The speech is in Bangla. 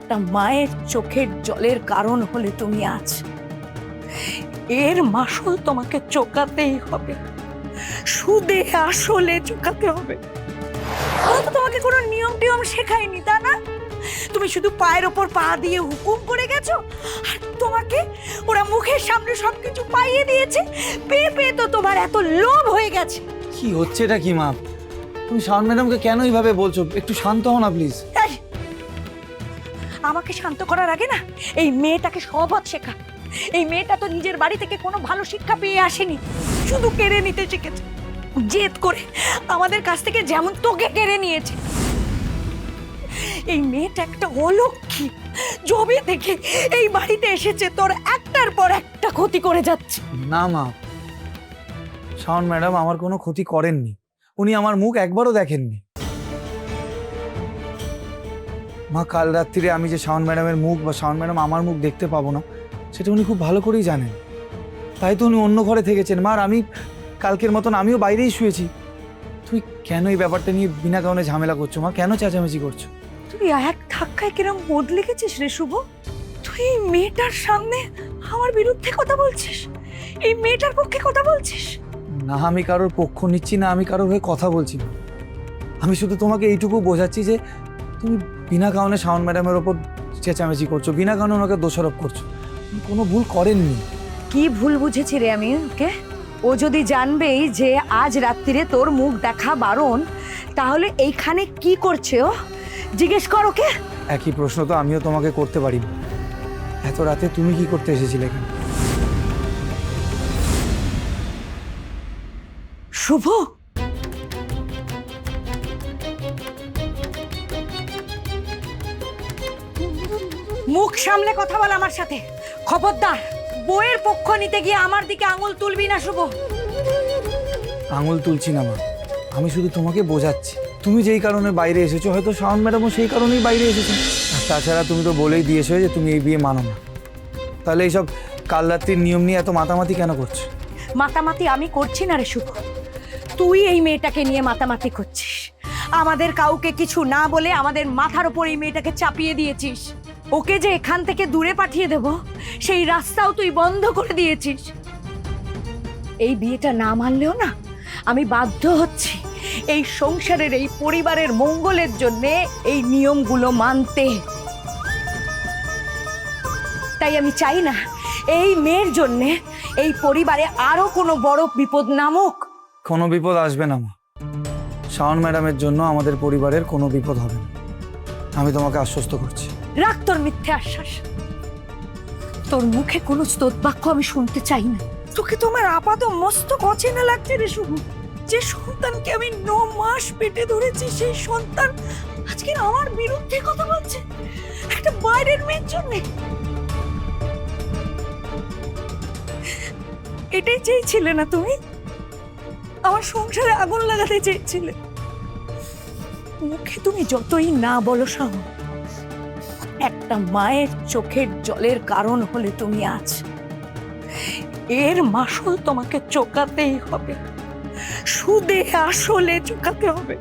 একটা মায়ের চোখের জলের কারণ হলে তুমি আজ। এর মাসুল তোমাকে চোকাতেই হবে, সুদে আসলে চোকাতে হবে। তো তোমাকে কোনো নিয়ম টিয়ম শেখায়নি, তা না? তুমি শুধু পায়ের ওপর পা দিয়ে হুকুম করে গেছো, আর তোমাকে ওরা মুখের সামনে সবকিছু পাইয়ে দিয়েছে। পেয়ে পেয়ে তো তোমার এত লোভ হয়ে গেছে। কি হচ্ছে এটা কি মা? তুমি শাওন ম্যাডামকে কেন এইভাবে বলছো? একটু শান্ত হও না প্লিজ। আমাকে শান্ত করার আগে না এই মেয়েটাকে সবক শেখা। এই মেয়েটা তো নিজের বাড়ি থেকে কোনো ভালো শিক্ষা পেয়ে আসেনি, শুধু কেড়ে নিতে শিখেছে। জেদ করে আমাদের কাছ থেকে যেমন তোকে কেড়ে নিয়েছে। এই মেয়েটা একটা অলক্ষী, জবে থেকে এই বাড়িতে এসেছে তোর একটার পর একটা ক্ষতি করে যাচ্ছে। না মা, শাওন ম্যাডাম আমার কোনো ক্ষতি করেননি। উনি আমার মুখ একবারও দেখেননি। মা, কাল রাত্রিরে আমি যে শাওন ম্যাডামের মুখ বা শাওন ম্যাডাম আমার মুখ দেখতে পাবো না, সেটা উনি খুব ভালো করেই জানেন। তাই তো উনি অন্য ঘরে থেকেছেন। মা, আর আমি কালকের মতন আমিও বাইরেই শুয়েছি। তুই কেন এই ব্যাপারটা নিয়ে বিনা কারণে ঝামেলা করছো মা? কেন চেঁচামেচি করছো? তুই এক ধাক্কায় কিরম বদলে গেছিস রে শুভ। তুই এই মেয়েটার সামনে আমার বিরুদ্ধে কথা বলছিস, এই মেয়েটার পক্ষে কথা বলছিস। না, আমি কারোর পক্ষ নিচ্ছি না, আমি কারোর হয়ে কথা বলছি না। আমি শুধু তোমাকে এইটুকু বোঝাচ্ছি যে তুমি বিনা কারণে শাওন ম্যাডামের ওপর চেঁচামেচি করছো, বিনা কারণে ওনাকে দোষারোপ করছো। উনি কোনো ভুল করেননি। কি ভুল বুঝেছি রে আমি ওকে? ও যদি জানবেই যে আজ রাত্রিরে তোর মুখ দেখা বারণ, তাহলে এইখানে কি করছে ও? জিজ্ঞেস কর ওকে। একই প্রশ্ন তো আমিও তোমাকে করতে পারি। এত রাতে তুমি কি করতে এসেছিলে এখানে? শুভ, মুখ সামলে কথা বল আমার সাথে। খবরদার, বইয়ের পক্ষ নিতে গিয়ে আমার দিকে আঙুল তুলবি না শুভ। আঙুল তুলছি না মা, আমি শুধু তোমাকে বোঝাচ্ছি। তুমি যেই কারণে বাইরে এসেছো, হয়তো শাওন ম্যাডামও সেই কারণেই বাইরে এসেছেন। আর তাছাড়া তুমি তো বলেই দিয়েছো যে তুমি এই বিয়ে মানো না। তাহলে এইসব কাল রাত্রির নিয়ম নিয়ে এত মাতামাতি কেন করছো? মাতামাতি আমি করছি না রে শুভ, তুই এই মেয়েটাকে নিয়ে মাতামাতি করছিস। আমাদের কাউকে কিছু না বলে আমাদের মাথার উপর এই মেয়েটাকে চাপিয়ে দিয়েছিস। ওকে যে এখান থেকে দূরে পাঠিয়ে দেব, সেই রাস্তাও তুই বন্ধ করে দিয়েছিস। এই বিয়েটা না মানলেও না আমি বাধ্য হচ্ছি এই সংসারের, এই পরিবারের মঙ্গলের জন্যে এই নিয়মগুলো মানতে। তাই আমি চাই না এই মেয়ের জন্যে এই পরিবারে আরো কোনো বড় বিপদ নামুক। কোনো বিপদ আসবে না মা। শাওন ম্যাডামের জন্য আমাদের পরিবারের কোনো বিপদ হবে না, আমি তোমাকে আশ্বস্ত করছি। রাখ তোর মিথ্যে আশ্বাস। তোর মুখে কোনো স্তোত বাক্য আমি শুনতে চাই না। তোকে তোমার আপাত মস্তক অচেনা লাগছে রে শুভ। যে সন্তানকে আমি 9 মাস পেটে ধরেছি, সেই সন্তান আজকে আমার বিরুদ্ধে কথা বলছে একটা বাইরের মেয়ের জন্য। এটাই চেয়েছিলে না তুমি? আমার সংসারে আগুন লাগাতে চেয়েছিলে। মুখে তুমি যতই না বলো শাওন, একটা মায়ের চোখের জলের কারণ হলে তুমি আজ। এর মাসুল তোমাকে চোকাতেই হবে, সুদে আসলে চোকাতে হবে।